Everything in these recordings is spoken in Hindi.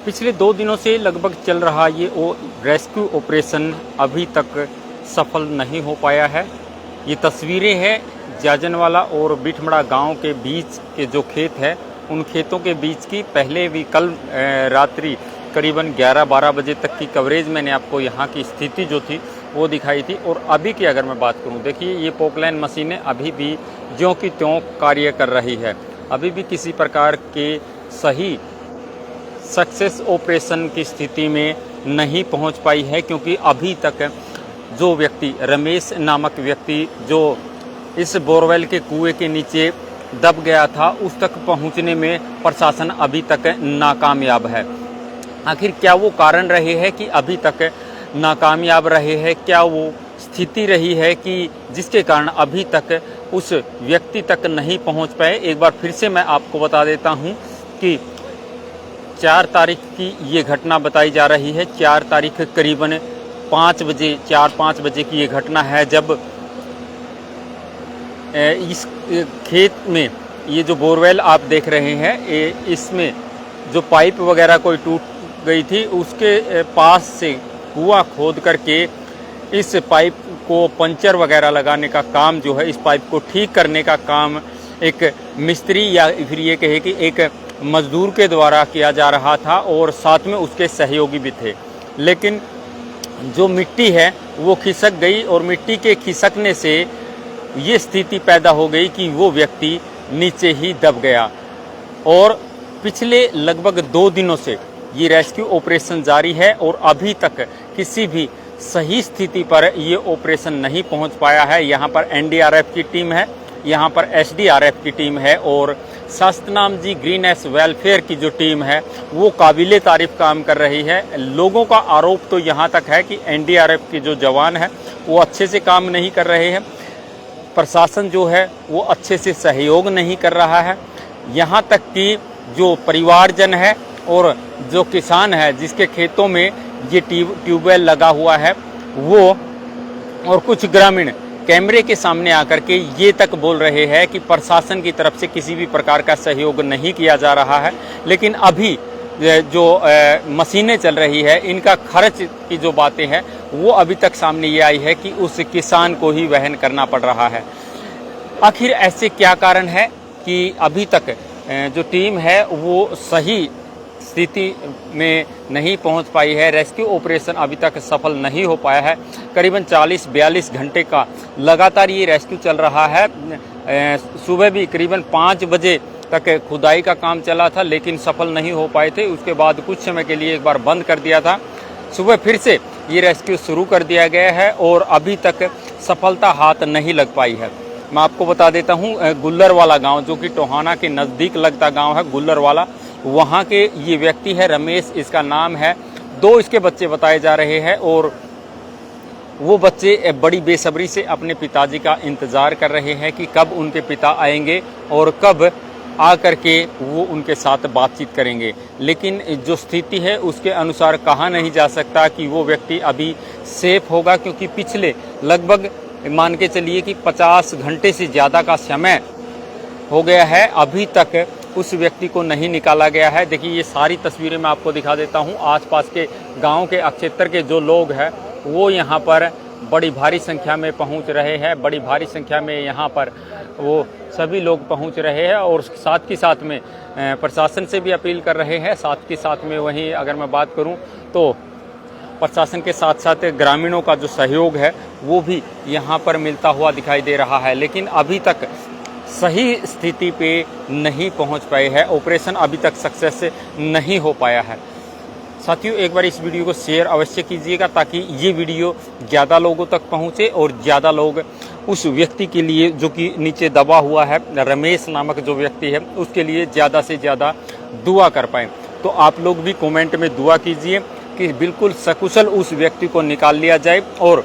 पिछले 2 दिनों से लगभग चल रहा ये रेस्क्यू ऑपरेशन अभी तक सफल नहीं हो पाया है। ये तस्वीरें हैं जाजनवाला और बिठमड़ा गांव के बीच के जो खेत है, उन खेतों के बीच की। पहले भी कल रात्रि करीबन 11-12 बजे तक की कवरेज मैंने आपको यहाँ की स्थिति जो थी वो दिखाई थी। और अभी की अगर मैं बात करूँ, देखिए ये पोकलैन मशीनें अभी भी ज्यों की त्यों कार्य कर रही है। अभी भी किसी प्रकार के सही सक्सेस ऑपरेशन की स्थिति में नहीं पहुंच पाई है, क्योंकि अभी तक जो व्यक्ति रमेश नामक व्यक्ति जो इस बोरवेल के कुएं के नीचे दब गया था, उस तक पहुंचने में प्रशासन अभी तक नाकामयाब है। आखिर क्या वो कारण रहे हैं कि अभी तक नाकामयाब रहे हैं? क्या वो स्थिति रही है कि जिसके कारण अभी तक उस व्यक्ति तक नहीं पहुंच पाए? एक बार फिर से मैं आपको बता देता हूं कि 4 तारीख की ये घटना बताई जा रही है। 4 तारीख करीबन 4-5 बजे की ये घटना है, जब इस खेत में ये जो बोरवेल आप देख रहे हैं, इसमें जो पाइप वगैरह कोई टूट गई थी, उसके पास से कुआं खोद करके इस पाइप को पंचर वगैरह लगाने का काम जो है, इस पाइप को ठीक करने का काम एक मिस्त्री या फिर ये कहे कि एक मजदूर के द्वारा किया जा रहा था, और साथ में उसके सहयोगी भी थे। लेकिन जो मिट्टी है वो खिसक गई, और मिट्टी के खिसकने से ये स्थिति पैदा हो गई कि वो व्यक्ति नीचे ही दब गया। और पिछले लगभग 2 दिनों से ये रेस्क्यू ऑपरेशन जारी है, और अभी तक किसी भी सही स्थिति पर ये ऑपरेशन नहीं पहुंच पाया है। यहाँ पर एनडीआरएफ की टीम है, यहाँ पर एसडीआरएफ की टीम है, और Satnam ji green S welfare की जो टीम है वो काबिले तारीफ काम कर रही है। लोगों का आरोप तो यहाँ तक है कि एनडीआरएफ के जो जवान हैं वो अच्छे से काम नहीं कर रहे हैं, प्रशासन जो है वो अच्छे से सहयोग नहीं कर रहा है। यहाँ तक कि जो परिवारजन है और जो किसान है जिसके खेतों में ये ट्यूबवेल लगा हुआ है, वो और कुछ ग्रामीण कैमरे के सामने आकर के ये तक बोल रहे हैं कि प्रशासन की तरफ से किसी भी प्रकार का सहयोग नहीं किया जा रहा है। लेकिन अभी जो मशीनें चल रही है, इनका खर्च की जो बातें हैं वो अभी तक सामने ये आई है कि उस किसान को ही वहन करना पड़ रहा है। आखिर ऐसे क्या कारण है कि अभी तक जो टीम है वो सही स्थिति में नहीं पहुंच पाई है? रेस्क्यू ऑपरेशन अभी तक सफल नहीं हो पाया है। करीबन 40-42 घंटे का लगातार ये रेस्क्यू चल रहा है। सुबह भी करीबन 5 बजे तक खुदाई का काम चला था, लेकिन सफल नहीं हो पाए थे। उसके बाद कुछ समय के लिए एक बार बंद कर दिया था। सुबह फिर से ये रेस्क्यू शुरू कर दिया गया है, और अभी तक सफलता हाथ नहीं लग पाई है। मैं आपको बता देता हूँ, गुल्लरवाला गाँव जो कि टोहाना के नज़दीक लगता गाँव है गुल्लरवाला, वहाँ के ये व्यक्ति है रमेश, इसका नाम है। 2 इसके बच्चे बताए जा रहे हैं, और वो बच्चे बड़ी बेसब्री से अपने पिताजी का इंतज़ार कर रहे हैं कि कब उनके पिता आएंगे और कब आकर के वो उनके साथ बातचीत करेंगे। लेकिन जो स्थिति है उसके अनुसार कहा नहीं जा सकता कि वो व्यक्ति अभी सेफ होगा, क्योंकि पिछले लगभग मान के चलिए कि 50 घंटे से ज़्यादा का समय हो गया है, अभी तक उस व्यक्ति को नहीं निकाला गया है। देखिए ये सारी तस्वीरें मैं आपको दिखा देता हूँ। आसपास के गांव के क्षेत्र के जो लोग हैं वो यहाँ पर बड़ी भारी संख्या में पहुँच रहे हैं। बड़ी भारी संख्या में यहाँ पर वो सभी लोग पहुँच रहे हैं, और साथ ही साथ में प्रशासन से भी अपील कर रहे हैं। साथ के साथ में वहीं अगर मैं बात करूँ तो प्रशासन के साथ साथ ग्रामीणों का जो सहयोग है वो भी यहाँ पर मिलता हुआ दिखाई दे रहा है। लेकिन अभी तक सही स्थिति पे नहीं पहुंच पाए हैं। ऑपरेशन अभी तक सक्सेस नहीं हो पाया है। साथियों, एक बार इस वीडियो को शेयर अवश्य कीजिएगा, ताकि ये वीडियो ज़्यादा लोगों तक पहुंचे और ज़्यादा लोग उस व्यक्ति के लिए जो कि नीचे दबा हुआ है, रमेश नामक जो व्यक्ति है, उसके लिए ज़्यादा से ज़्यादा दुआ कर पाएँ। तो आप लोग भी कमेंट में दुआ कीजिए कि बिल्कुल सकुशल उस व्यक्ति को निकाल लिया जाए, और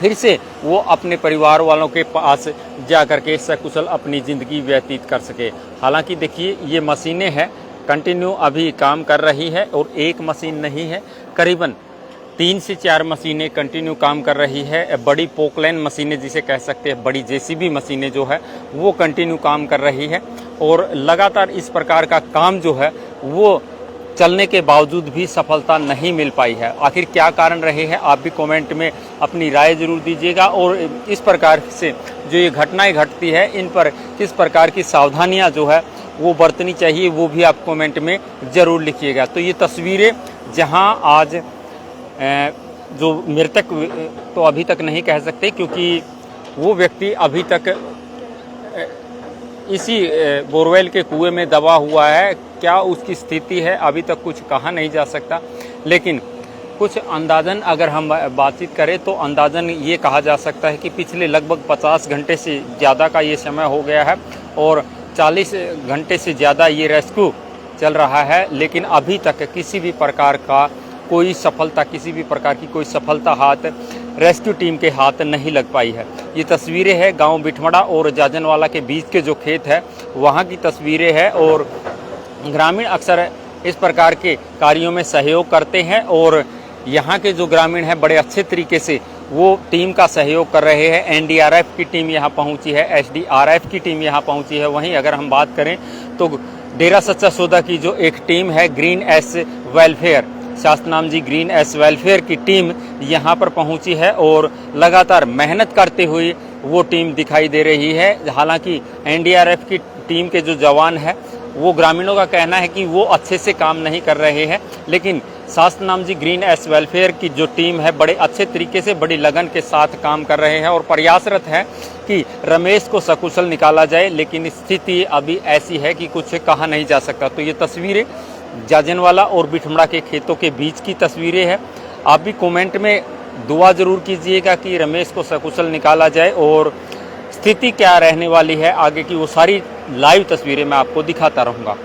फिर से वो अपने परिवार वालों के पास जा कर के सकुशल अपनी ज़िंदगी व्यतीत कर सके। हालांकि देखिए ये मशीनें हैं, कंटिन्यू अभी काम कर रही है, और एक मशीन नहीं है, करीबन 3 से 4 मशीनें कंटिन्यू काम कर रही है। बड़ी पोकलैन मशीनें जिसे कह सकते हैं, बड़ी जेसीबी मशीनें जो है वो कंटिन्यू काम कर रही है, और लगातार इस प्रकार का काम जो है वो चलने के बावजूद भी सफलता नहीं मिल पाई है। आखिर क्या कारण रहे हैं, आप भी कमेंट में अपनी राय ज़रूर दीजिएगा और इस प्रकार से जो ये घटनाएं घटती है इन पर किस प्रकार की सावधानियां जो है वो बरतनी चाहिए, वो भी आप कमेंट में ज़रूर लिखिएगा। तो ये तस्वीरें जहां आज जो मृतक तो अभी तक नहीं कह सकते क्योंकि वो व्यक्ति अभी तक इसी बोरवेल के कुएं में दबा हुआ है। क्या उसकी स्थिति है अभी तक कुछ कहा नहीं जा सकता, लेकिन कुछ अंदाजन अगर हम बातचीत करें तो अंदाजन ये कहा जा सकता है कि पिछले लगभग 50 घंटे से ज़्यादा का ये समय हो गया है और 40 घंटे से ज़्यादा ये रेस्क्यू चल रहा है, लेकिन अभी तक किसी भी प्रकार का कोई सफलता, किसी भी प्रकार की कोई सफलता हाथ रेस्क्यू टीम के हाथ नहीं लग पाई है। ये तस्वीरें हैं गांव बिठमड़ा और जाजनवाला के बीच के जो खेत है वहां की तस्वीरें हैं और ग्रामीण अक्सर इस प्रकार के कार्यों में सहयोग करते हैं और यहाँ के जो ग्रामीण हैं बड़े अच्छे तरीके से वो टीम का सहयोग कर रहे हैं। एनडीआरएफ की टीम यहाँ पहुँची है, एसडीआरएफ की टीम यहाँ पहुँची है। वहीं अगर हम बात करें तो डेरा सच्चा सौदा की जो एक टीम है ग्रीन एस वेलफेयर, शास्त्रनाम जी ग्रीन एस वेलफेयर की टीम यहाँ पर पहुँची है और लगातार मेहनत करते हुए वो टीम दिखाई दे रही है। हालांकि एनडीआरएफ की टीम के जो जवान हैं वो ग्रामीणों का कहना है कि वो अच्छे से काम नहीं कर रहे हैं, लेकिन शास्त्रनाम जी ग्रीन एस वेलफेयर की जो टीम है बड़े अच्छे तरीके से बड़ी लगन के साथ काम कर रहे हैं और प्रयासरत है कि रमेश को सकुशल निकाला जाए, लेकिन स्थिति अभी ऐसी है कि कुछ कहा नहीं जा सकता। तो ये तस्वीरें जाजनवाला और बिठमड़ा के खेतों के बीच की तस्वीरें हैं। आप भी कमेंट में दुआ जरूर कीजिएगा कि रमेश को सकुशल निकाला जाए और स्थिति क्या रहने वाली है आगे की वो सारी लाइव तस्वीरें मैं आपको दिखाता रहूँगा।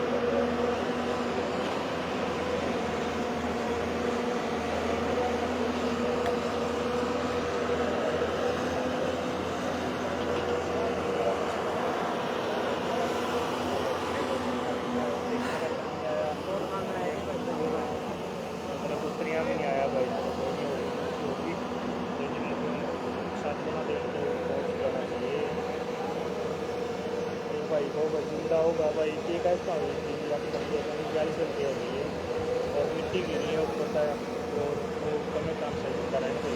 भाई को जिंदा होगा भाई ये कैसा होगी 40 रुपये हो गई है और मिट्टी गिरी है ऊपर का और वो कम काम से कराएंगे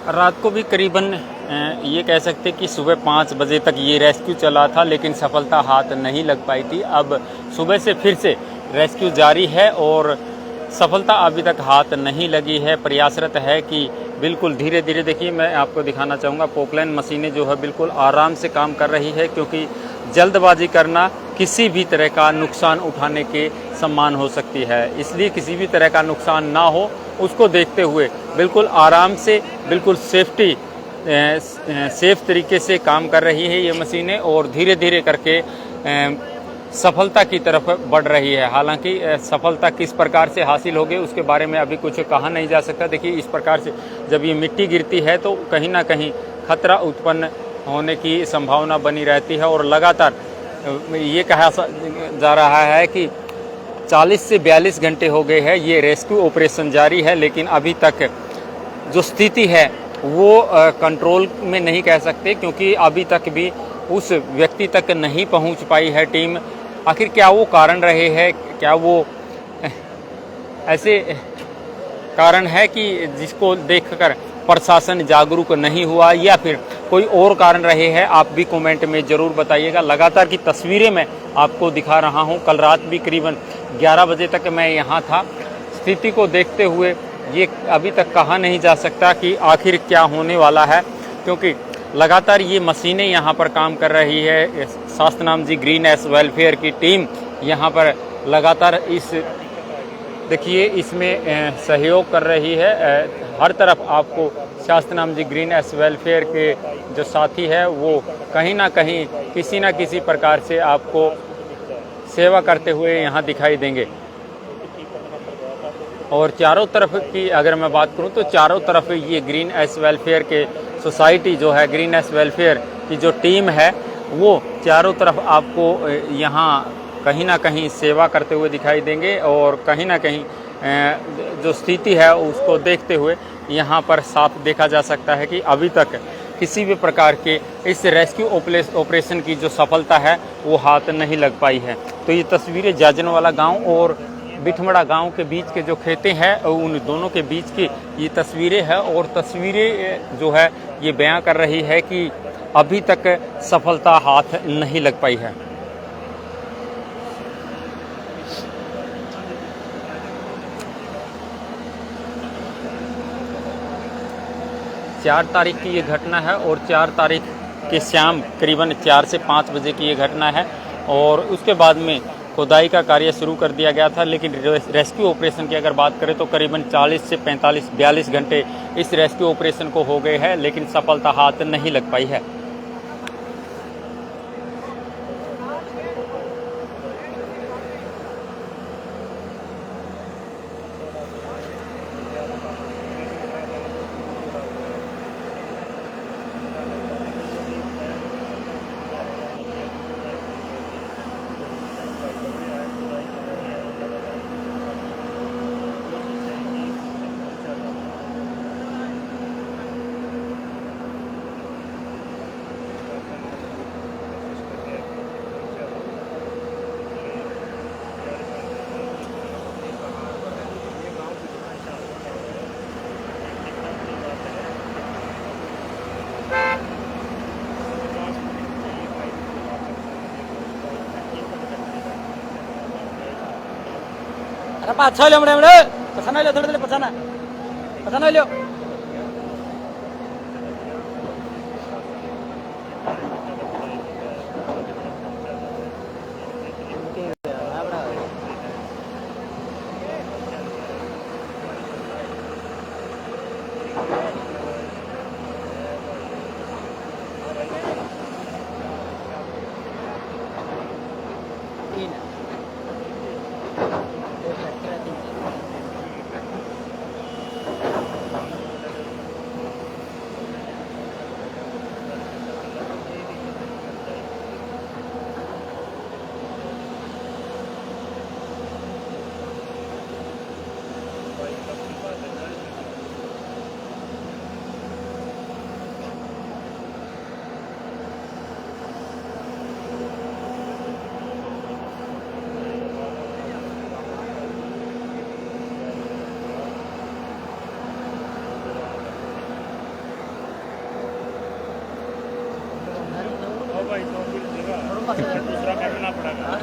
रात को भी करीबन ये कह सकते कि सुबह 5 बजे तक ये रेस्क्यू चला था, लेकिन सफलता हाथ नहीं लग पाई थी। अब सुबह से फिर से रेस्क्यू जारी है और सफलता अभी तक हाथ नहीं लगी है। प्रयासरत है कि बिल्कुल धीरे धीरे, देखिए मैं आपको दिखाना चाहूँगा, पोकलैन मशीनें जो है बिल्कुल आराम से काम कर रही है, क्योंकि जल्दबाजी करना किसी भी तरह का नुकसान उठाने के समान हो सकती है। इसलिए किसी भी तरह का नुकसान ना हो उसको देखते हुए बिल्कुल आराम से, बिल्कुल सेफ तरीके से काम कर रही है ये मशीनें और धीरे धीरे करके सफलता की तरफ बढ़ रही है। हालांकि सफलता किस प्रकार से हासिल होगी उसके बारे में अभी कुछ कहा नहीं जा सकता। देखिए इस प्रकार से जब ये मिट्टी गिरती है तो कहीं ना कहीं खतरा उत्पन्न होने की संभावना बनी रहती है और लगातार ये कहा जा रहा है कि 40 से 42 घंटे हो गए हैं ये रेस्क्यू ऑपरेशन जारी है, लेकिन अभी तक जो स्थिति है वो कंट्रोल में नहीं कह सकते, क्योंकि अभी तक भी उस व्यक्ति तक नहीं पहुंच पाई है टीम। आखिर क्या वो कारण रहे हैं, क्या वो ऐसे कारण है कि जिसको देखकर प्रशासन जागरूक नहीं हुआ, या फिर कोई और कारण रहे हैं? आप भी कमेंट में ज़रूर बताइएगा। लगातार की तस्वीरें मैं आपको दिखा रहा हूं। कल रात भी करीबन 11 बजे तक मैं यहां था। स्थिति को देखते हुए ये अभी तक कहा नहीं जा सकता कि आखिर क्या होने वाला है, क्योंकि लगातार ये मशीनें यहाँ पर काम कर रही है। शास्त्रनाम जी ग्रीन एस वेलफेयर की टीम यहाँ पर लगातार इस देखिए इसमें सहयोग कर रही है हर तरफ आपको शास्त्रनाम जी ग्रीन एस वेलफेयर के जो साथी है वो कहीं ना कहीं किसी न किसी प्रकार से आपको सेवा करते हुए यहाँ दिखाई देंगे। और चारों तरफ की अगर मैं बात करूं तो चारों तरफ ये ग्रीन एस वेलफेयर के सोसाइटी जो है, ग्रीन एस वेलफेयर की जो टीम है वो चारों तरफ आपको यहाँ कहीं ना कहीं सेवा करते हुए दिखाई देंगे। और कहीं ना कहीं जो स्थिति है उसको देखते हुए यहाँ पर साफ देखा जा सकता है कि अभी तक किसी भी प्रकार के इस रेस्क्यू ऑपरेशन की जो सफलता है वो हाथ नहीं लग पाई है। तो ये तस्वीरें जाजनवाला गांव और बिठमड़ा गांव के बीच के जो खेते हैं उन दोनों के बीच की ये तस्वीरें हैं। और तस्वीरें जो है ये बयां कर रही है कि अभी तक सफलता हाथ नहीं लग पाई है। चार तारीख की ये घटना है और 4 तारीख के शाम करीबन 4 से 5 बजे की ये घटना है। और उसके बाद में खुदाई का कार्य शुरू कर दिया गया था, लेकिन रेस्क्यू ऑपरेशन की अगर बात करें तो करीबन 40 से 45-42 घंटे इस रेस्क्यू ऑपरेशन को हो गए हैं, लेकिन सफलता हाथ नहीं लग पाई है। अरे पाछा लो हमरे पछाना लो थोड़े पछाना लो। भाई तो फिर जगह दूसरा करना पड़ेगा।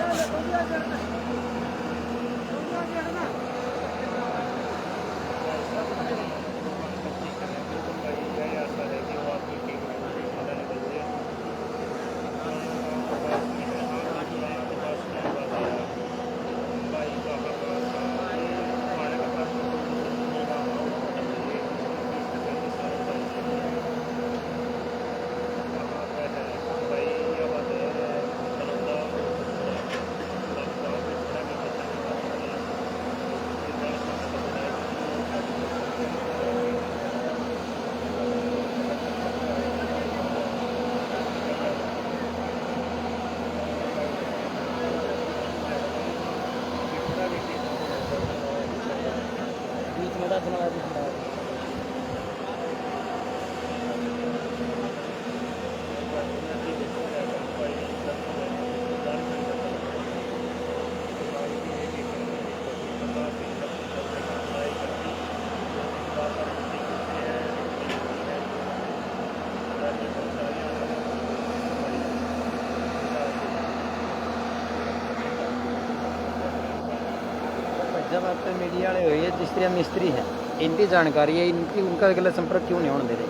जब आप मीडिया वाले हुई है जिस तरह मिस्त्री है इनकी जानकारी है, इनकी उनका अगला संपर्क क्यों नहीं होने दे रहे?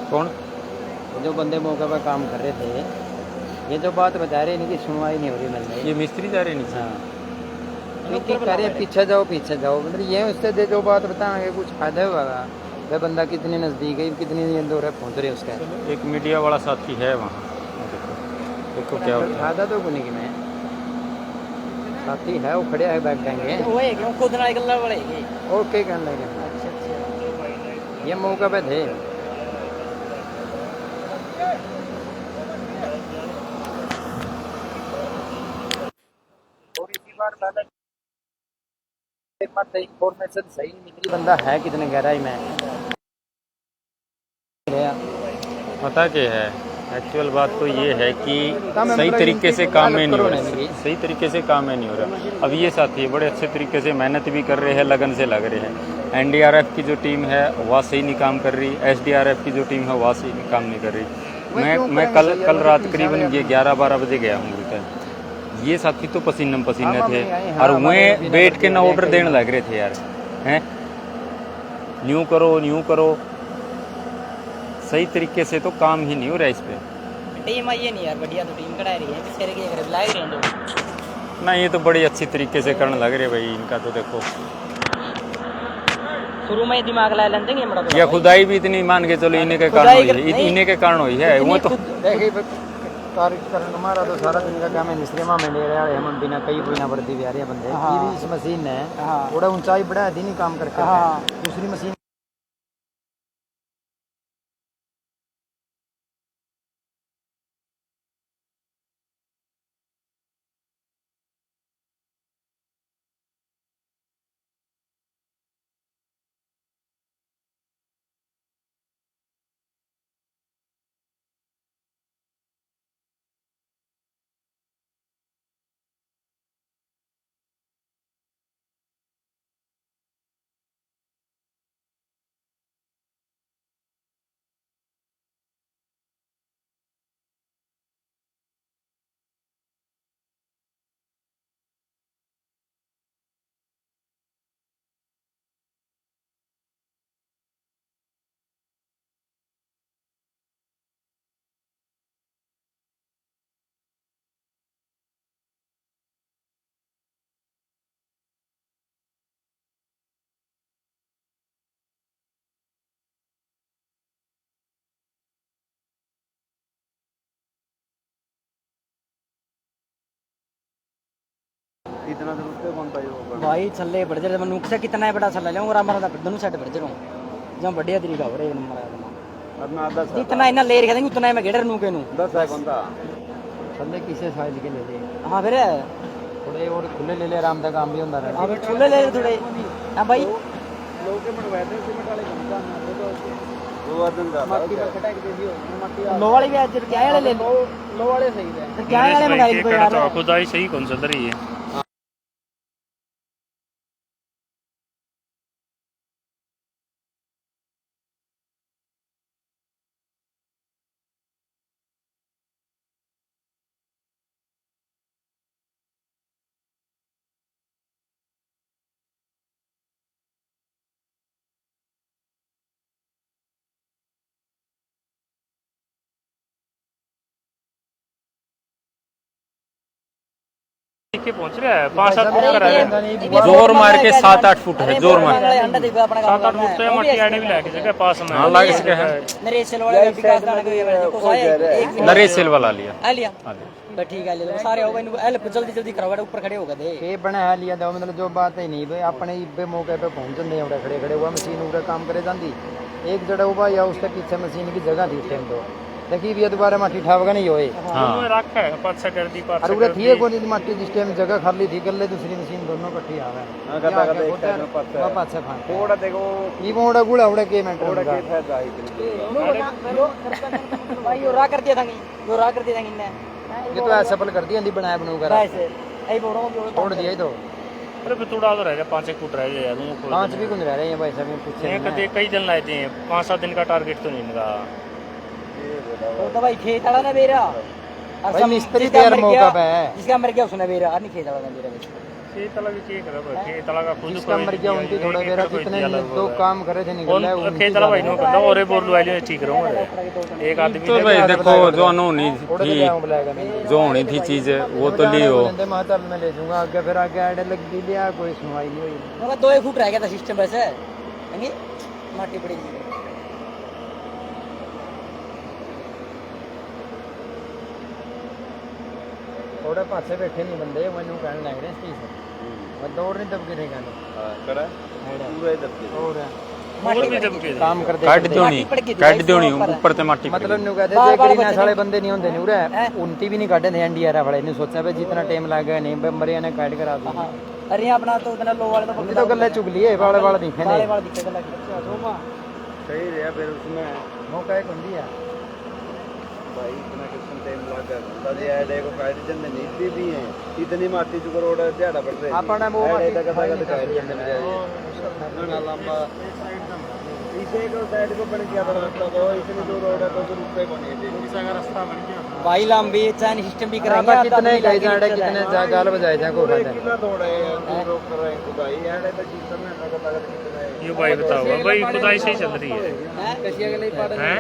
कौन? जो बंदे मौके पर काम कर रहे थे, ये जो बात बता रहे हैं इनकी सुनवाई नहीं हो रही मिल रही। ये मिस्त्री जा रहे नीचे। हाँ कह रहे हैं पीछे जाओ मतलब ये उससे दे जो बात बताएंगे कुछ फायदा होगा वह बंदा कितने नज़दीक है कितनी दूर है पहुँच रहे उसका एक मीडिया वाला साथी है वहाँ, देखो क्या होता है। फायदा तो कोई नहीं मैं साथी है वो खड़े है बैग देंगे वो है क्यों खुद ना गल्ला पड़ेगी। ओके करने लगे अच्छा अच्छा ये मौका पे थे और इसी बार पहले इंफॉर्मेशन सही निकली बंदा है कितने गहराई में पता क्या है, एक्चुअल बात तो ये है कि काम सही मतलब तरीके से इनकी काम में नहीं हो हेल्प करो रहा, ना सही तरीके से काम में नहीं हो रहा। अब ये साथी बड़े अच्छे तरीके से मेहनत भी कर रहे हैं, लगन से लग रहे हैं। एनडीआरएफ की जो टीम है वह सही नहीं काम कर रही, एसडीआरएफ की जो टीम है वह सही काम नहीं कर रही। मैं कल रात करीबन ये 11-12 बजे गया हूँ उधर। ये साथी तो पसीने में पसीने थे और वह बैठ के ना ऑर्डर देने लग रहे थे यार, हैं न्यू करो। सही तरीके से तो काम ही नहीं हो रहा इस पे। टीम आई है नहीं यार, बढ़िया तो टीम कढ़ा रही है, किसके लिए करे लाए रहे हैं तो ना ये तो बड़ी अच्छी तरीके से करने लग रहे भाई, इनका तो देखो शुरू में ही दिमाग ला लेते हैं बड़ा या खुदाई भी इतनी मान के चलो इन्हीं के कारण हुई है, इन्हीं के कारण हुई है। वो तो देखिए कार्यक्रम हमारा तो सारा दिन का काम है निश्रमा में ले रहे हैं हम बिना कई कोई ना वर्दी भी आ रही है बंदे की भी इस मशीन है थोड़ा ऊंचाई बढ़ा दी नहीं काम करके दूसरी मशीन इतना जरूरत है कौन पाई भाई छल्ले बढ़ जाए मनुख से कितना है बड़ा छल्ला लेऊंगा और हमारा दोनों सेट बढ़ जाऊं जब बढ़िया तरीका हो रहा है एक नंबर है अपना 10 जितना इना ले रखा उतना मैं गेडर नू के नू 10 है कौन सा छल्ले किसे साइज के ले ले हां फिर थोड़े और खुले ले ले आराम का काम भी होता रहे हां खुले ले थोड़े हां भाई लोग के बनवाए थे सीमेंट वाले घंटा में तो वर्जन का मट्टी पर खटाई दे दियो मट्टी लो वाली भी आज क्या वाले ले लो वाले सही है क्या वाले मंगाई तो यार खुदाई सही कौन चल रही है। के पहुंच रहा है 5-7 फुट का है, जोर मार के 7-8 फुट है, जोर मार 7-8 फुट तो मट्टी आने भी लाके जगह पास में हाँ लाग सके है। नरेश सेल वाले विकास दाना को एक नरेश सेल वाला लिया आ लिया बस ठीक है ले लो सारे हो गए हेल्प जल्दी करवाओ ऊपर खड़े हो गए ये बना है लिया दो मतलब जो बात है नहीं भाई अपने इब्बे मौके पे पहुंच जंदे उड़े खड़े हुआ मशीन उड़े काम करे जांदी एक जड़ा हुआ या उसके पीछे मशीन की जगह थी टाइम तो देखी भी दोबारा माटी ठावगा नहीं होए हां रखा है पाछा कर दी पाछा और उड़े थी कोनी माटी जिस टाइम जगह खाली थी गल्ले दूसरी मशीन दोनों इकट्ठी आवे हां करता एक टाइम में पाछा पाछा फां थोड़ा देखो ई मोड़ा गुड़ा उड़े के मिनट उड़े के था जाई भाई यो रा कर दिया था इनने ये तो ऐसा सफल कर दिया अंदी बनाया बनू कर ऐसे ऐ बोल रहा हूं छोड़ दिया तो अरे फिर तो रह गया 5-1 फुट रह गया यार वो 5 भी कुछ रह रहे हैं भाई साहब पूछे कदे कई दिन लाए थे 5-7 दिन का टारगेट तो नहीं इनका तो भाई खेत वाला ना मेरा भाई मिस्त्री तेरा मौका पे है जिसका मर गया उसने मेरा नहीं खेत वाला मेरा खेत वाला भी चेक करो भाई, खेत वाला का खुद जिसका मर गया उनकी थोड़ा मेरा जितने दो काम करे थे निकल कौन रहा है खेत वाला भाई नो कहता और बोर लवाई ले ठीक रहूंगा एक आदमी तो भाई देखो जो होनी थोड़े थी, जाऊं बुलाएगा नहीं जो होनी थी चीज वो तो लियो। माता मैं ले जाऊंगा आगे, फिर आगे आड़े लग दी लिया, कोई सुनवाई नहीं हुई। मगर 2 फुट रह गया था सिस्टम वैसे यानी माटी पड़ेगी। थोड़े पासे बैठे नहीं बंदे, मैंने कहने लग रहे हैं मैं दौड़ नहीं दब गिरेगा और भी जब के काम करते ਕੱਢ ਦਿਓਣੀ ਉੱਪਰ ਤੇ ਮਾਟੀ ਪੜੀ। मतलब न्यू कहते जे ग्रीनहाउस वाले बंदे नहीं होंगे उरे उनती भी नहीं काटे थे एनडीआर वाले ने सोचा भाई जितना टाइम लगेगा नहीं मरिया ने काट करा दो। हाँ अरे अपना तो उतना लो वाले उनकी तो गल्ले चुग लिए वाले वाले दिखे वाले नहीं वाले दिखे लगे। सही रहा फिर उसमें मौका एक हुंदी है भाई इतना किस्म टाइम लगा दादी ऐडे को काट जंदे नीति भी है इतनी माटी चुक रोड ध्याड़ा पड़ रही आपने वो ऐडे माटी तक तक काट जंदे मेरे ना लंबा इसे को साइड को बन गया था मतलब वो इतनी दूर रोड है तो रुपए बने थे का रास्ता बन गया भाई लंबी चैन सिस्टम भी करांगे कराएंगे कितने गए जाड़े कितने जा गाल बजाए थे को खाते कितना दौड़े दूर रोक कर रहे हैं भाई ऐडे तो सिस्टम में लगा लगा कितना है ये भाई बताओ भाई खुदाई सही चल रही है कसिया के लिए पड़ हैं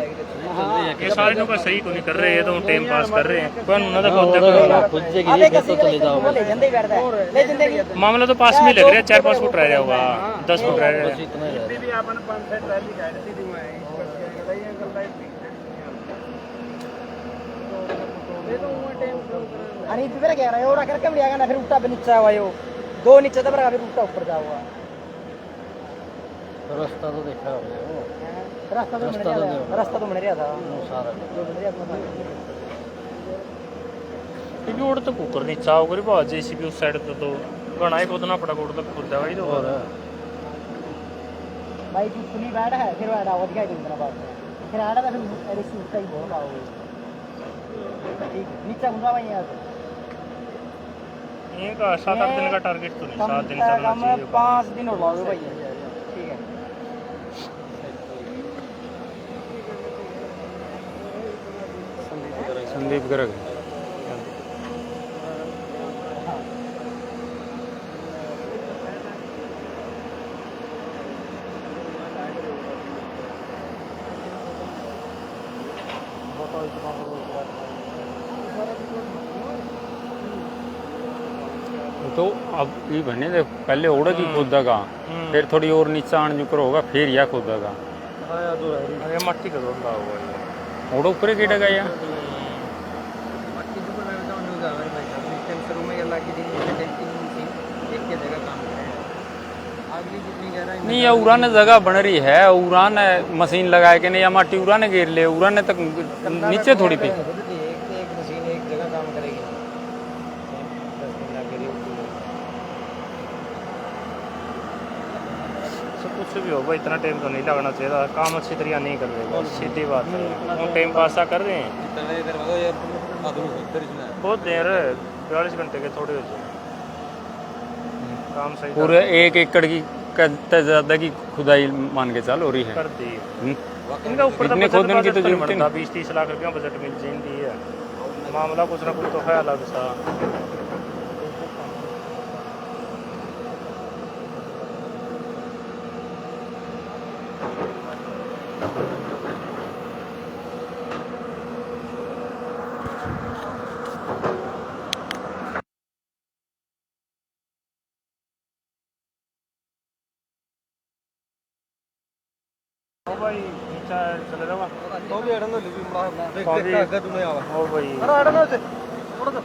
ये सारे लोग सही को नहीं कर रहे, ये तो टाइम पास कर रहे हैं पर उन्होंने तो बहुत खुद से गिरी तो चले जाओ ले जंदे करता है ले जंदे की मामला तो पास में लग रहा है 4-5 फुट रह जाएगा 10 फुट रह रहा है इतनी भी अपन 5 सेट रैली गाड़ी सी दी मैं इस पर के गई अंकल लाइट ये तो वो टाइम अरे फिर क्या रहा है और करके लिया ना फिर उल्टा पे नीचे आवा यो 2 नीचे दबरा फिर उल्टा ऊपर जाओगा। रास्ता तो देखा हो रास्ता तो बन रहा था सारा जो बन रहा था क्योंकि ओड़ तो कुकर नहीं चाव करी बहुत जेसीबी उस साइड तो घना ही खोदना पड़ा कोड़ तक खुदा भाई तो भाई की पुली बैठ है फिर बैठा वो दिखाई देना बात फिर आड़ा था फिर ऐसे उसका ही बहुत आओगे ठीक है नीचे घुसा भाई यार ये का 7-8 दिन का टारगेट तो नहीं 7 दिन चलना चाहिए 5 दिन और लाओगे भाई ठीक है। संदीप गर्ग तो अब ये बने दे पहले ओड़ा की खोदेगा फिर थोड़ी और नीचा आने जुकर होगा फिर यह खोदेगा अरे मट्टी का रोड हुआ है ओड़ा ऊपर केटा गया बाकी जो बनाया था उन्होंने जावे भाई साहब सिस्टम शुरू में ये लगी थी टेंशन मशीन एक के जगह काम कर रहे हैं अगली जितनी कह रहा है नहीं ये उरा ने जगह बन रही है उरा ने मशीन लगाए के नहीं या माटी उरा ने घेर ले उरा ने तक नीचे थोड़ी पी एक मशीन एक जगह काम करेगी 10 दिन लग रही सब कुछ भी होगा इतना टाइम तो नहीं लगना चाहिए काम अच्छी तरह नहीं कर रहे बस सीधी बात है वो टाइम पास कर रहे हैं इतने देर बाद यार आदमी उधर ही ना बहुत देर 42 घंटे के थोड़े हो काम सही पूरे 1 एकड़ की कदते ज्यादा की खुदाई मान के चल हो रही है कर दी इनका ऊपर इतने खोदने की तो जरूरत ही नहीं 20-30 लाख रुपया बजट मिल जाती है मामला कुछ ना कुछ तो है अलग सा ओ भाई नीचा चले जाओ तो भी एडन लिपि मला देख तो भी- देख आगे तूने आवा ओ भाई अरे एडन से थोड़ा सा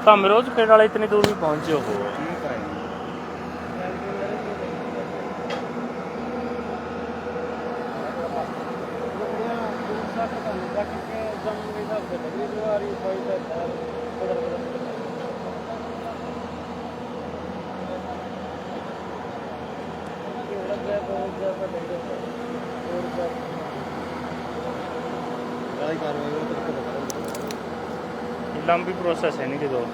हम रोज खेड़ वाले इतनी दूर भी पहुंचे हो लंबी प्रोसेस है नहीं कि दो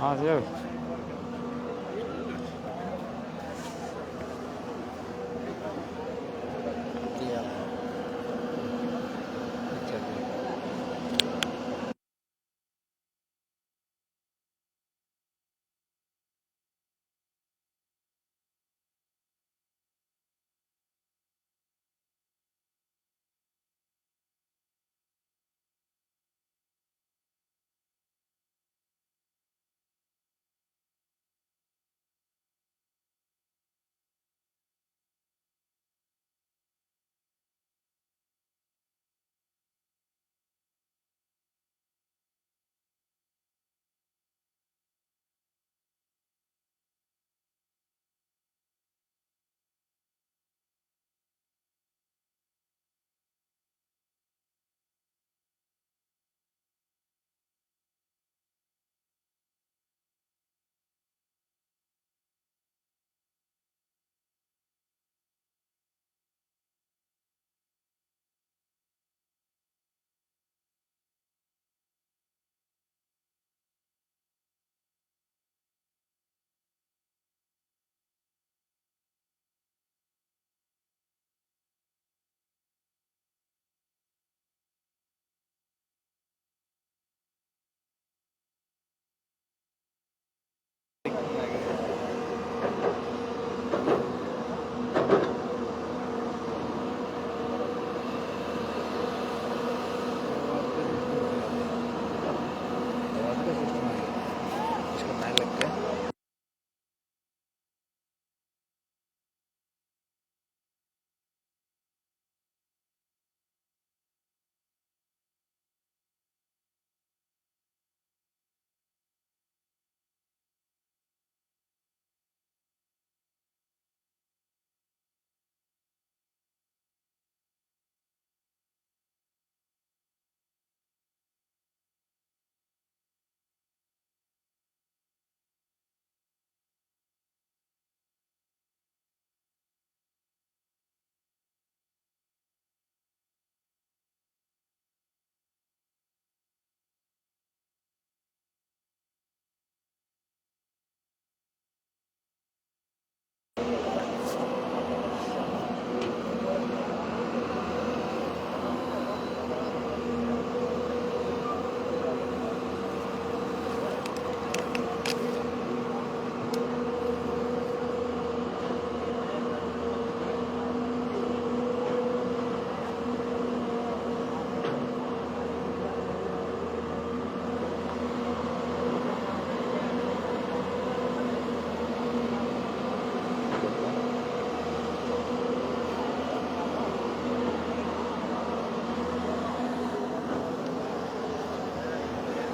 हाँ सर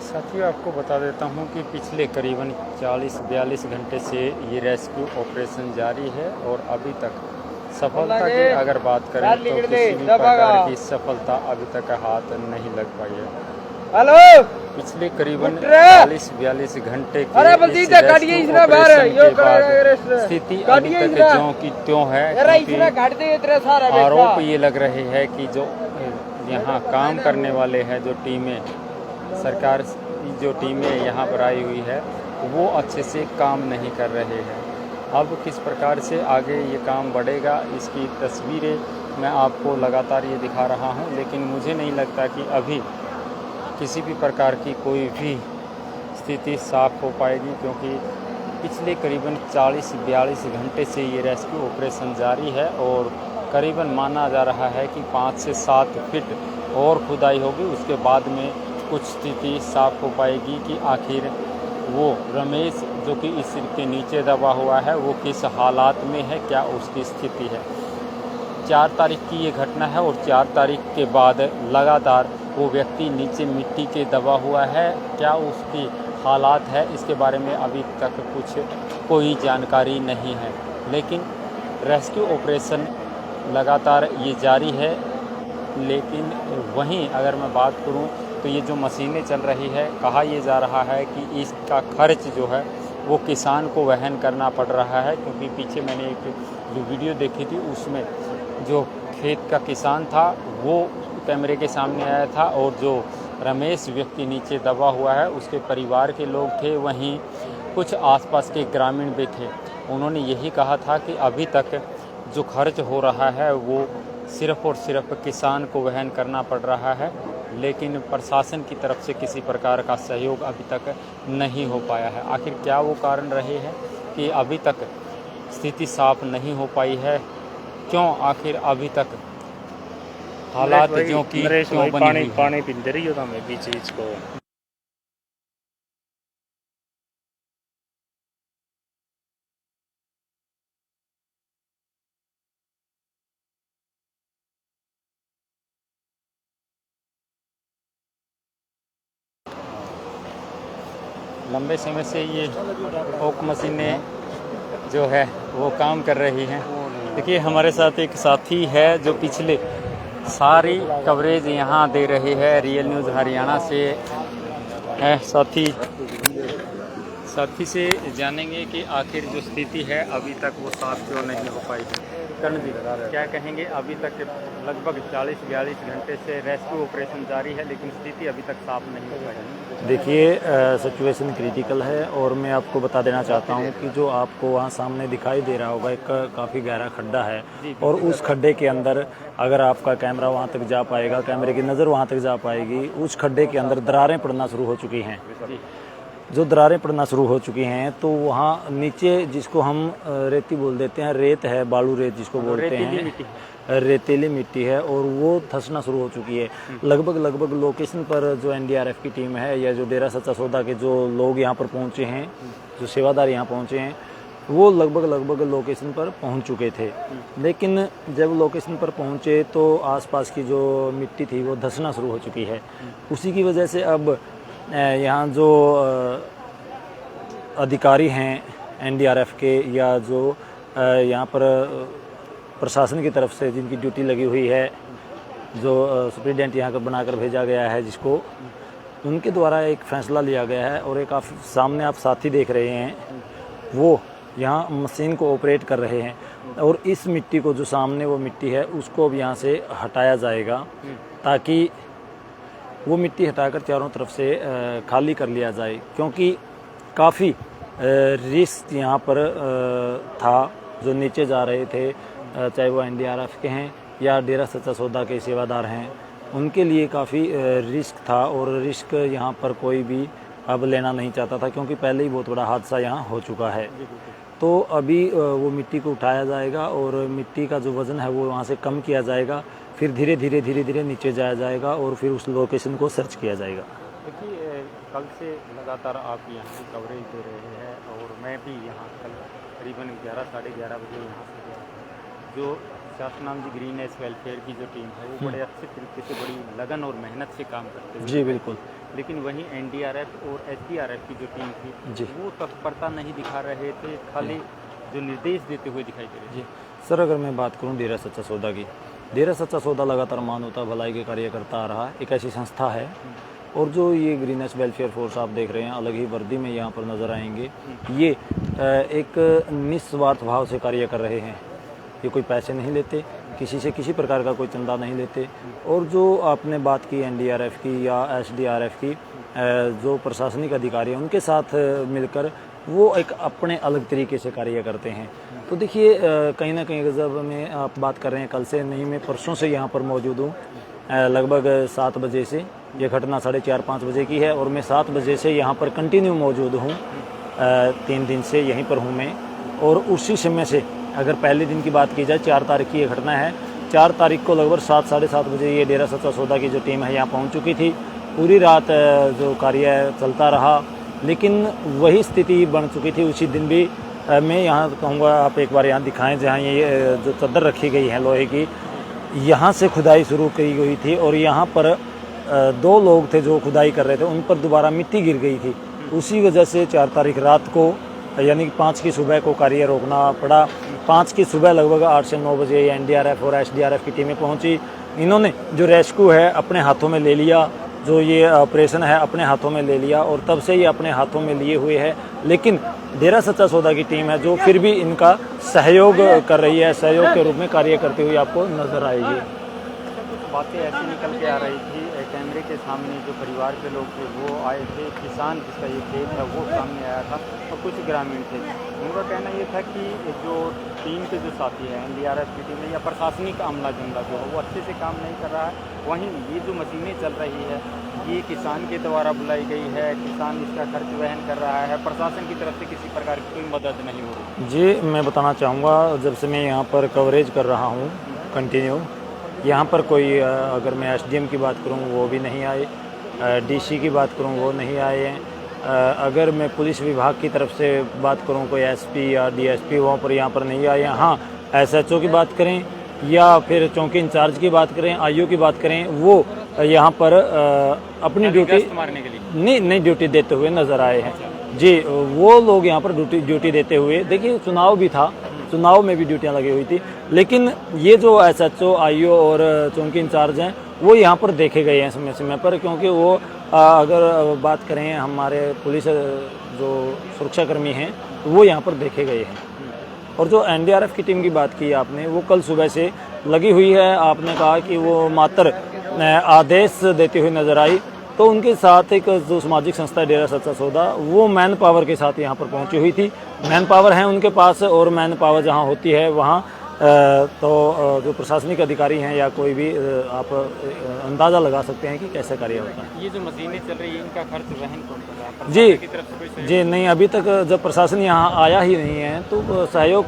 साथियों आपको बता देता हूं कि पिछले करीबन 40-42 घंटे से ये रेस्क्यू ऑपरेशन जारी है और अभी तक सफलता की अगर बात करें तो किसी भी प्रकार की सफलता अभी तक हाथ नहीं लग पाई है। हेलो पिछले करीबन 40-42 घंटे के इस रेस्क्यू ऑपरेशन के बाद स्थिति अभी तक ज्यों की त्यों है, क्योंकि आरोप ये लग रहे हैं कि जो यहाँ काम करने वाले हैं, जो टीमें सरकार की जो टीमें यहाँ पर आई हुई है वो अच्छे से काम नहीं कर रहे हैं। अब किस प्रकार से आगे ये काम बढ़ेगा इसकी तस्वीरें मैं आपको लगातार ये दिखा रहा हूँ, लेकिन मुझे नहीं लगता कि अभी किसी भी प्रकार की कोई भी स्थिति साफ हो पाएगी, क्योंकि पिछले करीबन 40-42 घंटे से ये रेस्क्यू ऑपरेशन जारी है और करीबन माना जा रहा है कि 5 से 7 फीट और खुदाई होगी, उसके बाद में कुछ स्थिति साफ हो पाएगी कि आखिर वो रमेश जो कि इसके नीचे दबा हुआ है वो किस हालात में है, क्या उसकी स्थिति है। 4 तारीख की ये घटना है और 4 तारीख के बाद लगातार वो व्यक्ति नीचे मिट्टी के दबा हुआ है, क्या उसकी हालात है इसके बारे में अभी तक कोई जानकारी नहीं है। लेकिन रेस्क्यू ऑपरेशन लगातार ये जारी है। लेकिन वहीं अगर मैं बात करूं तो ये जो मशीनें चल रही है, कहा यह जा रहा है कि इसका खर्च जो है वो किसान को वहन करना पड़ रहा है, क्योंकि पीछे मैंने एक जो वीडियो देखी थी उसमें जो खेत का किसान था वो कैमरे के सामने आया था और जो रमेश व्यक्ति नीचे दबा हुआ है उसके परिवार के लोग थे, वहीं कुछ आसपास के ग्रामीण भी थे। उन्होंने यही कहा था कि अभी तक जो खर्च हो रहा है वो सिर्फ़ और सिर्फ किसान को वहन करना पड़ रहा है, लेकिन प्रशासन की तरफ से किसी प्रकार का सहयोग अभी तक नहीं हो पाया है। आखिर क्या वो कारण रहे हैं कि अभी तक स्थिति साफ नहीं हो पाई है? क्यों आखिर अभी तक हालात जो कि क्यों बनी हुई हैं? पानी पीते रहिए तो हमें बीच बीच को लंबे समय से ये ओक मशीनें जो है वो काम कर रही हैं। देखिए हमारे साथ एक साथी है जो पिछले सारी कवरेज यहाँ दे रही है, रियल न्यूज़ हरियाणा से है। साथी से जानेंगे कि आखिर जो स्थिति है अभी तक वो साफ क्यों नहीं हो पाई है। कर्ण जी क्या कहेंगे? अभी तक लगभग 40-42 घंटे से रेस्क्यू ऑपरेशन जारी है, लेकिन स्थिति अभी तक साफ नहीं हो पाई है। देखिए सिचुएशन क्रिटिकल है और मैं आपको बता देना चाहता हूं कि जो आपको वहां सामने दिखाई दे रहा होगा एक काफ़ी गहरा खड्डा है और उस खड्डे के अंदर अगर आपका कैमरा वहां तक जा पाएगा, कैमरे की नज़र वहां तक जा पाएगी, उस खड्डे के अंदर दरारें पड़ना शुरू हो चुकी हैं। जो दरारें पड़ना शुरू हो चुकी हैं तो वहाँ नीचे जिसको हम रेती बोल देते हैं, रेत है, बालू रेत जिसको बोलते हैं, रेतीली मिट्टी है और वो धंसना शुरू हो चुकी है। लगभग लोकेशन पर जो एनडीआरएफ की टीम है या जो डेरा सच्चा सौदा के जो लोग यहाँ पर पहुँचे हैं, जो सेवादार यहाँ पहुँचे हैं, वो लगभग लोकेशन पर पहुँच चुके थे। लेकिन जब लोकेशन पर पहुँचे तो आसपास की जो मिट्टी थी वो धंसना शुरू हो चुकी है। उसी की वजह से अब यहाँ जो अधिकारी हैं एनडीआरएफ के या जो यहाँ पर प्रशासन की तरफ से जिनकी ड्यूटी लगी हुई है, जो सुप्रिटेंडेंट यहाँ का बनाकर भेजा गया है जिसको, उनके द्वारा एक फ़ैसला लिया गया है और एक आप सामने आप साथी देख रहे हैं वो यहाँ मशीन को ऑपरेट कर रहे हैं और इस मिट्टी को जो सामने वो मिट्टी है उसको अब यहाँ से हटाया जाएगा ताकि वो मिट्टी हटाकर चारों तरफ से खाली कर लिया जाए, क्योंकि काफ़ी रिस्क यहाँ पर था। जो नीचे जा रहे थे, चाहे वो एनडीआरएफ के हैं या डेरा सच्चा सौदा के सेवादार हैं, उनके लिए काफ़ी रिस्क था और रिस्क यहाँ पर कोई भी अब लेना नहीं चाहता था, क्योंकि पहले ही बहुत बड़ा हादसा यहाँ हो चुका है। तो अभी वो मिट्टी को उठाया जाएगा और मिट्टी का जो वज़न है वो वहाँ से कम किया जाएगा, फिर धीरे धीरे नीचे जाया जाएगा और फिर उस लोकेशन को सर्च किया जाएगा। देखिए कल से लगातार आप यहाँ की कवरेज दे रहे हैं और मैं भी यहाँ कल करीबन 11-11:30 बजे यहाँ से गया। जो शासनाम जी ग्रीनेस वेलफेयर की जो टीम है वो बड़े अच्छे तरीके से बड़ी लगन और मेहनत से काम करते हैं। जी बिल्कुल। लेकिन वहीं एनडीआरएफ और एसडीआरएफ की जो टीम थी वो तत्परता नहीं दिखा रहे थे, खाली जो निर्देश देते हुए दिखाई दे रहे थे। सर अगर मैं बात करूं डेरा सच्चा सौदा की, डेरा सच्चा सौदा लगातार मानवता भलाई के कार्य करता आ रहा है, एक ऐसी संस्था है। और जो ये ग्रीनेस वेलफेयर फोर्स आप देख रहे हैं, अलग ही वर्दी में यहाँ पर नज़र आएंगे, ये एक निस्वार्थ भाव से कार्य कर रहे हैं। ये कोई पैसे नहीं लेते, किसी से किसी प्रकार का कोई चंदा नहीं लेते। और जो आपने बात की एनडीआरएफ की या एसडीआरएफ की, जो प्रशासनिक अधिकारी हैं उनके साथ मिलकर वो एक अपने अलग तरीके से कार्य करते हैं। तो देखिए कहीं ना कहीं जब मैं आप बात कर रहे हैं कल से नहीं, मैं परसों से यहाँ पर मौजूद हूँ, लगभग 7 बजे से। ये घटना 4:30-5 बजे की है और मैं 7 बजे से यहाँ पर कंटिन्यू मौजूद हूँ। 3 दिन से यहीं पर हूँ मैं। और उसी समय से अगर पहले दिन की बात की जाए, 4 तारीख की ये घटना है, 4 तारीख को लगभग 7-7:30 बजे ये डेरा सच्चा सौदा की जो टीम है यहाँ पहुँच चुकी थी। पूरी रात जो कार्य चलता रहा, लेकिन वही स्थिति बन चुकी थी उसी दिन भी। मैं यहाँ कहूँगा आप एक बार यहाँ दिखाएं, जहाँ ये जो चद्दर रखी गई है लोहे की, यहाँ से खुदाई शुरू की गई थी और यहाँ पर 2 लोग थे जो खुदाई कर रहे थे, उन पर दोबारा मिट्टी गिर गई थी। उसी वजह से 4 तारीख रात को यानी कि 5 की सुबह को कार्य रोकना पड़ा। 5 की सुबह लगभग 8 से 9 बजे एनडीआरएफ और एसडीआरएफ की टीमें पहुँची। इन्होंने जो रेस्क्यू है अपने हाथों में ले लिया, जो ये ऑपरेशन है अपने हाथों में ले लिया और तब से ये अपने हाथों में लिए हुए है। लेकिन डेरा सच्चा सौदा की टीम है जो फिर भी इनका सहयोग कर रही है, सहयोग के रूप में कार्य करते हुए आपको नजर आएगी। बातें ऐसी निकल के आ रही थी कैमरे के सामने, जो परिवार के लोग थे वो आए थे, किसान जिसका ये खेत है वो सामने आया था और कुछ ग्रामीण थे। उनका कहना ये था कि जो टीम के जो साथी हैं एनडीआरएफ की टीम है या प्रशासनिक अमला जमला जो है वो अच्छे से काम नहीं कर रहा है। वहीं ये जो मशीनें चल रही है ये किसान के द्वारा बुलाई गई है, किसान इसका खर्च वहन कर रहा है, प्रशासन की तरफ से किसी प्रकार की कोई मदद नहीं हो रही। जी मैं बताना चाहूँगा, जब से मैं यहाँ पर कवरेज कर रहा हूँ कंटिन्यू, यहाँ पर कोई अगर मैं एसडीएम की बात करूँ वो भी नहीं आए, डीसी की बात करूँ वो नहीं आए हैं, अगर मैं पुलिस विभाग की तरफ से बात करूँ कोई एसपी या डीएसपी वहाँ पर यहाँ पर नहीं आए हैं। हाँ, एसएचओ की बात करें या फिर चौकी इंचार्ज की बात करें, आईओ की बात करें, वो यहाँ पर अपनी ड्यूटी मारने के लिए नहीं ड्यूटी देते हुए नज़र आए हैं। जी, वो लोग यहाँ पर ड्यूटी देते हुए, देखिए चुनाव भी था, चुनाव में भी ड्यूटियाँ लगी हुई थी, लेकिन ये जो एसएचओ आईओ और चौकी इंचार्ज हैं वो यहाँ पर देखे गए हैं समय समय पर, क्योंकि वो अगर बात करें हमारे पुलिस जो सुरक्षाकर्मी हैं वो यहाँ पर देखे गए हैं। और जो एनडीआरएफ की टीम की बात की आपने, वो कल सुबह से लगी हुई है। आपने कहा कि वो मात्र आदेश देती हुई नजर आई, तो उनके साथ एक जो सामाजिक संस्था डेरा सच्चा सौदा वो मैन पावर के साथ यहाँ पर पहुँची हुई थी। मैन पावर है उनके पास, और मैन पावर जहाँ होती है वहाँ तो जो प्रशासनिक अधिकारी हैं या कोई भी आप अंदाज़ा लगा सकते हैं कि कैसे कार्य होता है। ये जो मशीनें चल रही है इनका खर्च वहन कौन कर रहा है? जी की तरफ से कोई जी नहीं, अभी तक जब प्रशासन यहाँ आया ही नहीं है तो सहयोग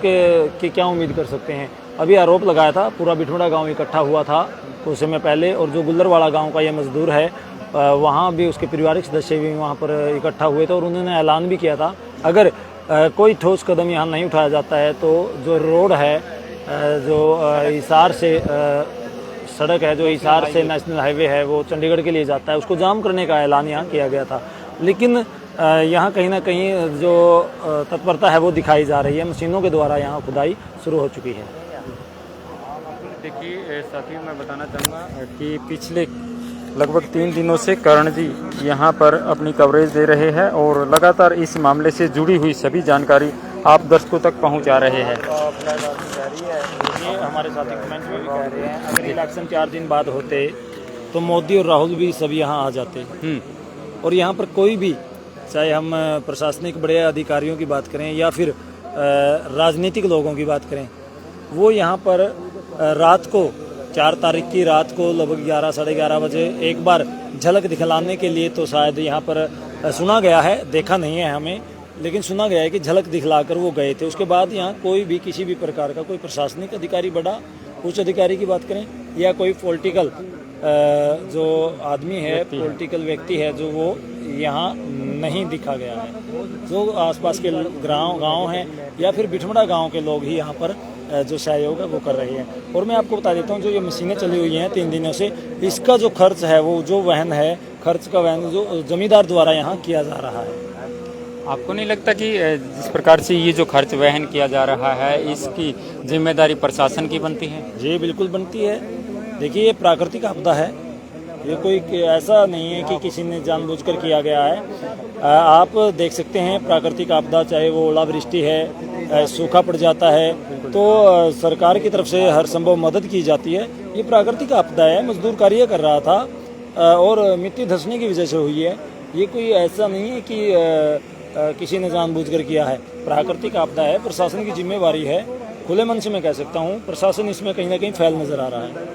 की क्या उम्मीद कर सकते हैं। अभी आरोप लगाया था, पूरा बिठमड़ा गाँव इकट्ठा हुआ था कुछ समय पहले, और जो गुल्लरवाड़ा गाँव का ये मजदूर है वहाँ भी उसके पारिवारिक सदस्य भी वहाँ पर इकट्ठा हुए थे और उन्होंने ऐलान भी किया था अगर कोई ठोस कदम यहाँ नहीं उठाया जाता है तो जो रोड है, जो हिसार से सड़क है, जो हिसार से नेशनल हाईवे है वो चंडीगढ़ के लिए जाता है, उसको जाम करने का ऐलान यहाँ किया गया था। लेकिन यहाँ कहीं ना कहीं जो तत्परता है वो दिखाई जा रही है, मशीनों के द्वारा यहाँ खुदाई शुरू हो चुकी है। देखिए साथियों, मैं बताना चाहूँगा कि पिछले लगभग 3 दिनों से करण जी यहाँ पर अपनी कवरेज दे रहे हैं और लगातार इस मामले से जुड़ी हुई सभी जानकारी आप दर्शकों तक पहुँचा रहे हैं। ये हमारे साथी कमेंट में भी कह रहे हैं अगर इलेक्शन 4 दिन बाद होते तो मोदी और राहुल भी सब यहाँ आ जाते, और यहाँ पर कोई भी, चाहे हम प्रशासनिक बड़े अधिकारियों की बात करें या फिर राजनीतिक लोगों की बात करें, वो यहाँ पर रात को 4 तारीख की रात को लगभग 11 साढ़े 11 बजे एक बार झलक दिखलाने के लिए तो शायद यहाँ पर सुना गया है, देखा नहीं है हमें, लेकिन सुना गया है कि झलक दिखलाकर वो गए थे। उसके बाद यहाँ कोई भी किसी भी प्रकार का कोई प्रशासनिक अधिकारी, बड़ा उच्च अधिकारी की बात करें या कोई पॉलिटिकल जो आदमी है, पॉलिटिकल व्यक्ति है, जो वो यहाँ नहीं दिखा गया है। जो आसपास के गांव हैं या फिर बिठमड़ा गांव के लोग ही यहाँ पर जो सहयोग है वो कर रहे हैं। और मैं आपको बता देता हूँ, जो ये मशीनें चली हुई हैं 3 दिनों से, इसका जो खर्च है वो जो वहन है, खर्च का वहन जो जमींदार द्वारा यहाँ किया जा रहा है। आपको नहीं लगता कि जिस प्रकार से ये जो खर्च वहन किया जा रहा है इसकी जिम्मेदारी प्रशासन की बनती है? जी बिल्कुल बनती है। देखिए ये प्राकृतिक आपदा है, ये कोई ऐसा नहीं है कि किसी ने जानबूझकर किया गया है। आप देख सकते हैं प्राकृतिक आपदा, चाहे वो ओलावृष्टि है, सूखा पड़ जाता है, तो सरकार की तरफ से हर संभव मदद की जाती है। ये प्राकृतिक आपदा है, मजदूर कार्य कर रहा था और मिट्टी धंसने की वजह से हुई है। ये कोई ऐसा नहीं है कि किसी ने जानबूझकर किया है। प्राकृतिक आपदा है, प्रशासन की जिम्मेवारी है। खुले मन से मैं कह सकता हूँ प्रशासन इसमें कहीं ना कहीं फैल नज़र आ रहा है।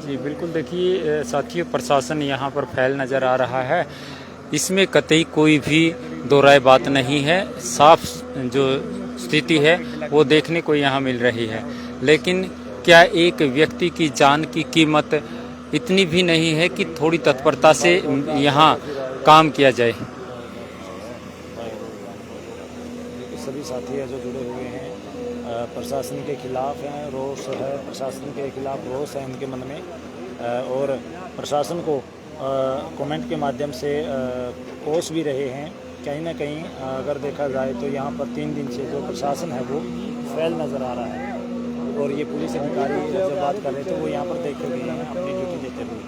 जी बिल्कुल, देखिए साथियों, प्रशासन यहाँ पर फैल नज़र आ रहा है। इसमें कतई कोई भी दो राय बात नहीं है। साफ जो स्थिति है वो देखने को यहाँ मिल रही है। लेकिन क्या एक व्यक्ति की जान की कीमत इतनी भी नहीं है कि थोड़ी तत्परता से यहाँ काम किया जाए? सभी साथी है जो जुड़े हुए हैं, प्रशासन के खिलाफ हैं, रोष है, प्रशासन के खिलाफ रोष है उनके मन में, और प्रशासन को कमेंट के माध्यम से कोस भी रहे हैं। कहीं ना कहीं अगर देखा जाए तो यहाँ पर 3 दिन से जो प्रशासन है वो फैल नज़र आ रहा है। और ये पुलिस अधिकारी जब बात कर रहे थे वो यहाँ पर देखे गए हैं अपनी ड्यूटी देते हुए।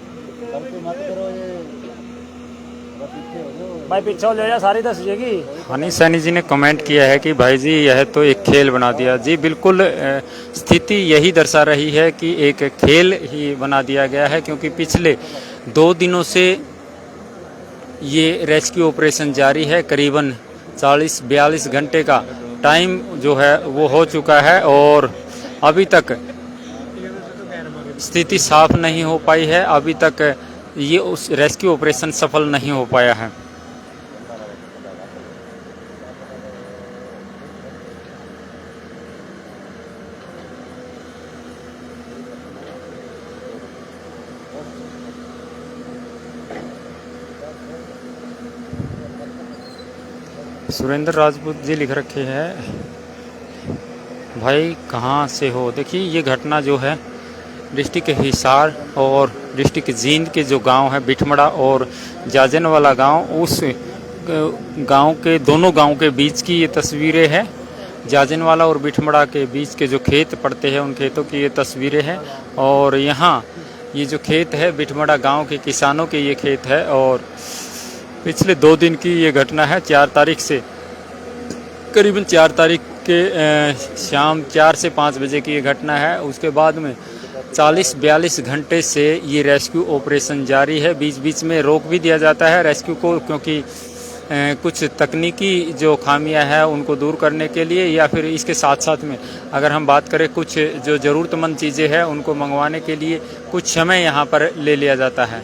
भाई पीछे हो जा, सारी दस जाएगी। हनी सैनी जी ने कमेंट किया है कि भाई जी यह तो एक खेल बना दिया। जी बिल्कुल, स्थिति यही दर्शा रही है कि एक खेल ही बना दिया गया है, क्योंकि पिछले 2 दिनों से ये रेस्क्यू ऑपरेशन जारी है। करीबन 40-42 घंटे का टाइम जो है वो हो चुका है और अभी तक स्थिति साफ नहीं हो पाई है। अभी तक ये उस रेस्क्यू ऑपरेशन सफल नहीं हो पाया है। सुरेंद्र राजपूत जी लिख रखे हैं, भाई कहाँ से हो। देखिए ये घटना जो है डिस्ट्रिक्ट हिसार और डिस्ट्रिक्ट जींद के जो गांव है बिठमड़ा और जाजनवाला गांव, उस गांव के दोनों गांव के बीच की ये तस्वीरें हैं। जाजनवाला और बिठमड़ा के बीच के जो खेत पड़ते हैं उन खेतों की ये तस्वीरें हैं। और यहाँ ये जो खेत है बिठमड़ा गांव के किसानों के ये खेत है और पिछले 2 दिन की ये घटना है। 4 तारीख से करीबन 4 तारीख के शाम 4 से 5 बजे की ये घटना है। उसके बाद में 40-42 घंटे से ये रेस्क्यू ऑपरेशन जारी है। बीच बीच में रोक भी दिया जाता है रेस्क्यू को, क्योंकि कुछ तकनीकी जो खामियां हैं उनको दूर करने के लिए, या फिर इसके साथ साथ में अगर हम बात करें कुछ जो ज़रूरतमंद चीज़ें हैं उनको मंगवाने के लिए कुछ समय यहाँ पर ले लिया जाता है।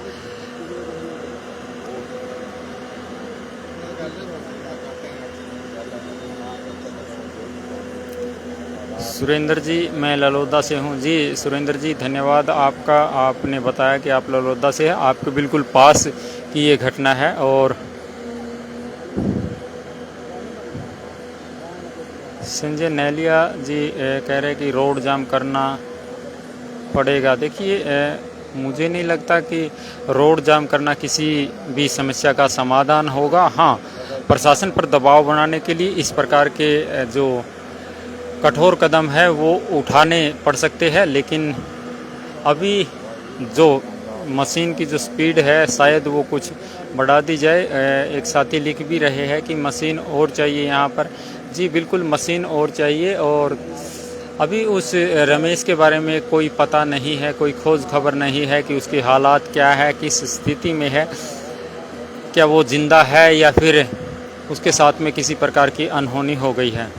सुरेंद्र जी, मैं ललोदा से हूँ। जी सुरेंद्र जी धन्यवाद आपका, आपने बताया कि आप ललोदा से हैं। आपके बिल्कुल पास की ये घटना है और संजय नैलिया जी कह रहे हैं कि रोड जाम करना पड़ेगा। देखिए मुझे नहीं लगता कि रोड जाम करना किसी भी समस्या का समाधान होगा। हाँ, प्रशासन पर दबाव बनाने के लिए इस प्रकार के जो कठोर कदम है वो उठाने पड़ सकते हैं, लेकिन अभी जो मशीन की जो स्पीड है शायद वो कुछ बढ़ा दी जाए। एक साथी लिख भी रहे हैं कि मशीन और चाहिए यहाँ पर। जी बिल्कुल, मशीन और चाहिए। और अभी उस रमेश के बारे में कोई पता नहीं है, कोई खोज खबर नहीं है कि उसकी हालात क्या है, किस स्थिति में है, क्या वो जिंदा है या फिर उसके साथ में किसी प्रकार की अनहोनी हो गई है।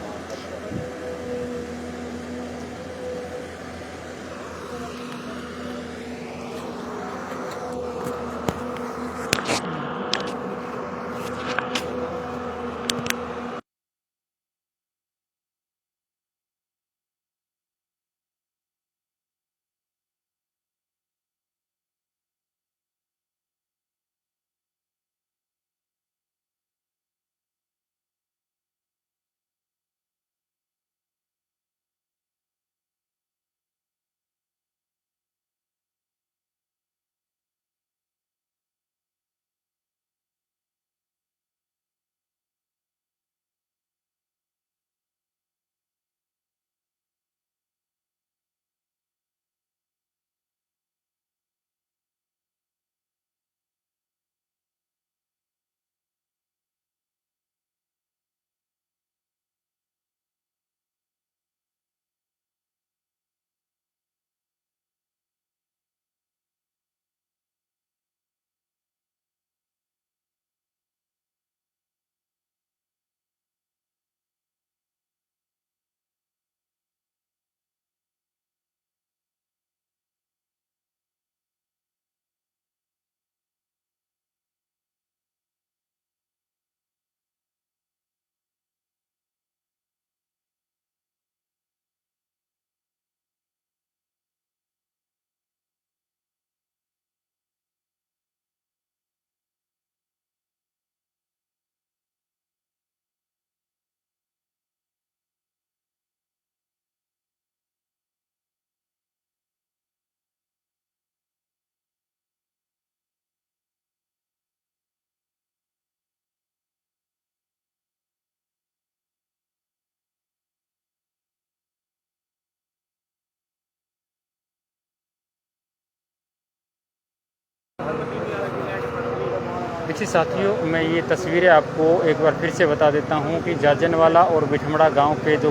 देखिए साथियों, मैं ये तस्वीरें आपको एक बार फिर से बता देता हूँ कि जाजनवाला और बिठमड़ा गांव के जो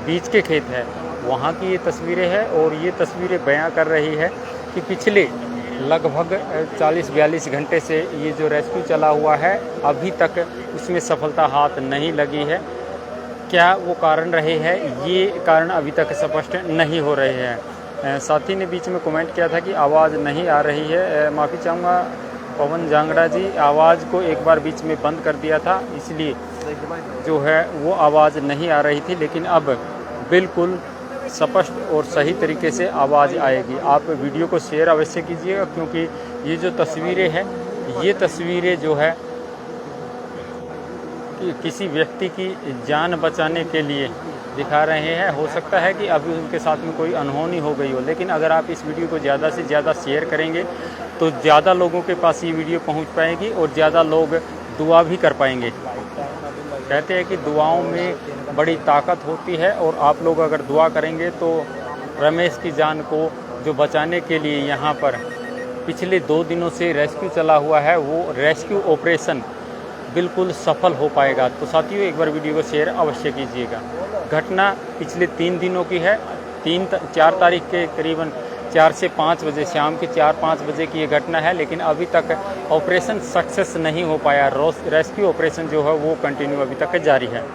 बीच के खेत है वहाँ की ये तस्वीरें हैं। और ये तस्वीरें बयां कर रही है कि पिछले लगभग 40-42 घंटे से ये जो रेस्क्यू चला हुआ है अभी तक उसमें सफलता हाथ नहीं लगी है। क्या वो कारण रहे हैं, ये कारण अभी तक स्पष्ट नहीं हो रहे हैं। साथी ने बीच में कमेंट किया था कि आवाज़ नहीं आ रही है। माफ़ी चाहूँगा पवन जांगड़ा जी, आवाज़ को एक बार बीच में बंद कर दिया था इसलिए जो है वो आवाज़ नहीं आ रही थी, लेकिन अब बिल्कुल स्पष्ट और सही तरीके से आवाज़ आएगी। आप वीडियो को शेयर अवश्य कीजिएगा क्योंकि ये जो तस्वीरें हैं ये तस्वीरें जो है कि किसी व्यक्ति की जान बचाने के लिए दिखा रहे हैं। हो सकता है कि अभी उनके साथ में कोई अनहोनी हो गई हो, लेकिन अगर आप इस वीडियो को ज़्यादा से ज़्यादा शेयर करेंगे तो ज़्यादा लोगों के पास ये वीडियो पहुंच पाएगी और ज़्यादा लोग दुआ भी कर पाएंगे। कहते हैं कि दुआओं में बड़ी ताकत होती है और आप लोग अगर दुआ करेंगे तो रमेश की जान को जो बचाने के लिए यहाँ पर पिछले 2 दिनों से रेस्क्यू चला हुआ है वो रेस्क्यू ऑपरेशन बिल्कुल सफल हो पाएगा। तो साथियों, एक बार वीडियो को शेयर अवश्य कीजिएगा। घटना पिछले 3 दिनों की है। 4 तारीख के करीबन 4 से 5 बजे, शाम के 4-5 बजे की ये घटना है, लेकिन अभी तक ऑपरेशन सक्सेस नहीं हो पाया। रेस्क्यू ऑपरेशन जो है वो कंटिन्यू अभी तक जारी है।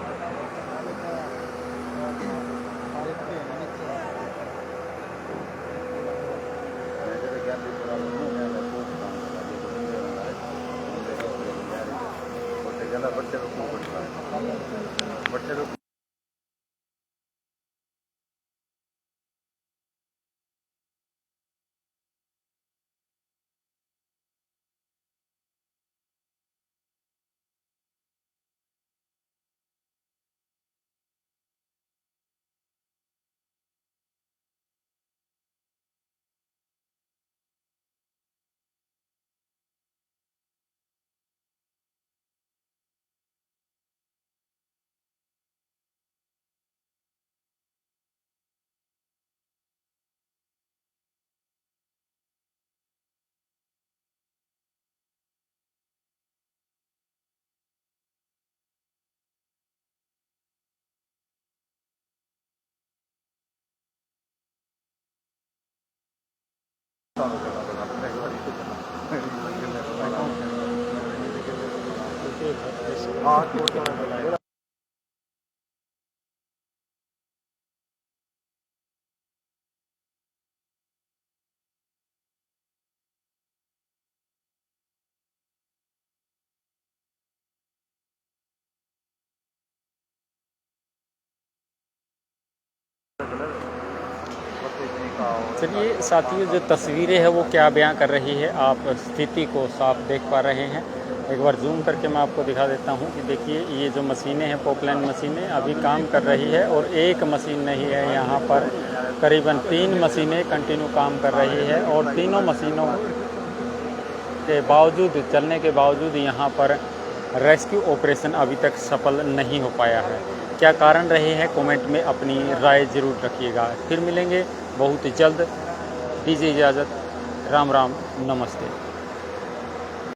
चलिए साथियों, जो तस्वीरें हैं वो क्या बयां कर रही है, आप स्थिति को साफ देख पा रहे हैं। एक बार जूम करके मैं आपको दिखा देता हूं कि देखिए ये जो मशीनें हैं, पोकलैंड मशीनें अभी काम कर रही है और एक मशीन नहीं है, यहाँ पर करीबन 3 मशीनें कंटिन्यू काम कर रही है और तीनों मशीनों के बावजूद, चलने के बावजूद यहाँ पर रेस्क्यू ऑपरेशन अभी तक सफल नहीं हो पाया है। क्या कारण रहे हैं, कमेंट में अपनी राय ज़रूर रखिएगा। फिर मिलेंगे बहुत जल्द। दीजिए इजाज़त। राम राम, नमस्ते।